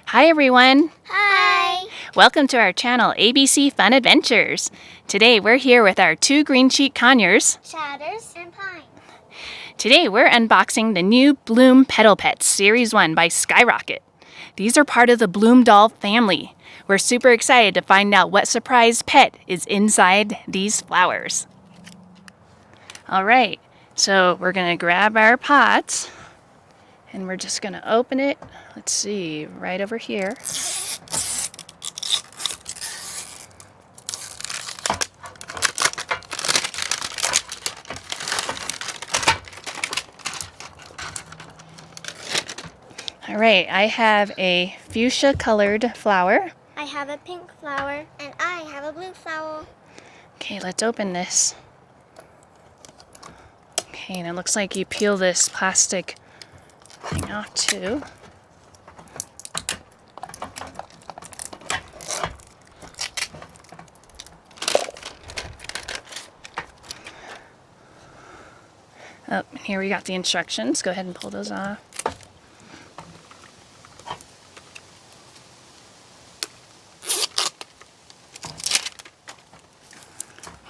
Hi everyone! Hi! Welcome to our channel, ABC Fun Adventures. Today we're here with our two Green Cheek Conures. Shatters and Pine. Today we're unboxing the new Blume Petal Pets Series 1 by Skyrocket. These are part of the Blume Doll family. We're super excited to find out what surprise pet is inside these flowers. Alright, so we're going to grab our pots and we're just going to open it. Let's see, right over here. All right, I have a fuchsia colored flower. I have a pink flower. And I have a blue flower. Okay, let's open this. Okay, and it looks like you peel this plastic thing off too. Oh, and here we got the instructions. Go ahead and pull those off.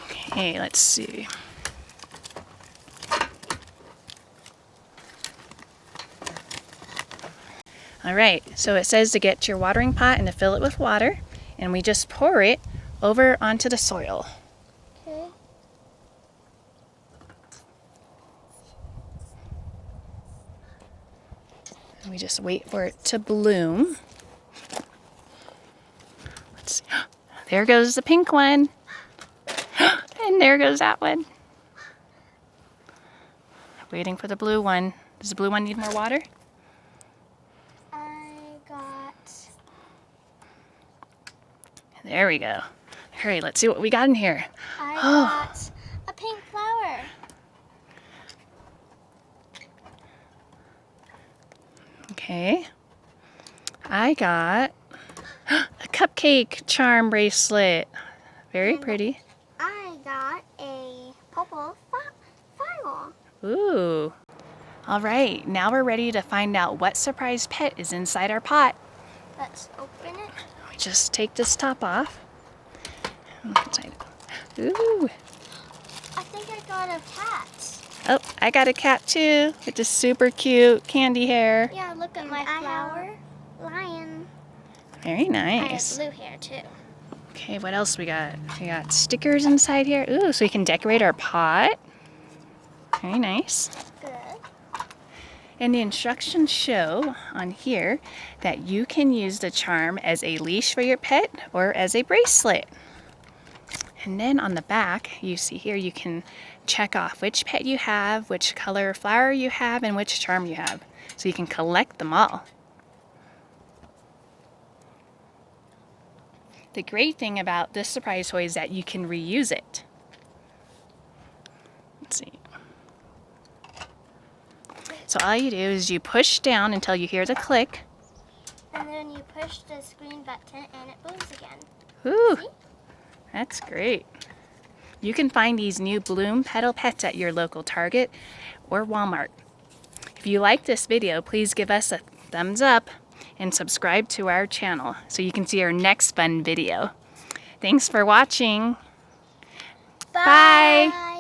Okay, let's see. All right, so it says to get your watering pot and to fill it with water, and we just pour it over onto the soil. Okay. And we just wait for it to bloom. Let's see. There goes the pink one. And there goes that one. Waiting for the blue one. Does the blue one need more water? There we go. All right, let's see what we got in here. I got a pink flower. Okay. I got a cupcake charm bracelet. Very pretty. I got a purple flower. Ooh. All right, now we're ready to find out what surprise pet is inside our pot. Let's open it. We just take this top off. Ooh. I think I got a cat. Oh, I got a cat too with this super cute candy hair. Yeah, look at my flower. Lion. Very nice. I have blue hair too. Okay, what else we got? We got stickers inside here. Ooh, so we can decorate our pot. Very nice. Good. And the instructions show on here that you can use the charm as a leash for your pet or as a bracelet. And then on the back, you see here, you can check off which pet you have, which color flower you have, and which charm you have. So you can collect them all. The great thing about this surprise toy is that you can reuse it. Let's see. So all you do is you push down until you hear the click. And then you push the screen button and it moves again. Ooh, See? That's great. You can find these new Blume Petal Pets at your local Target or Walmart. If you like this video, please give us a thumbs up and subscribe to our channel so you can see our next fun video. Thanks for watching. Bye. Bye.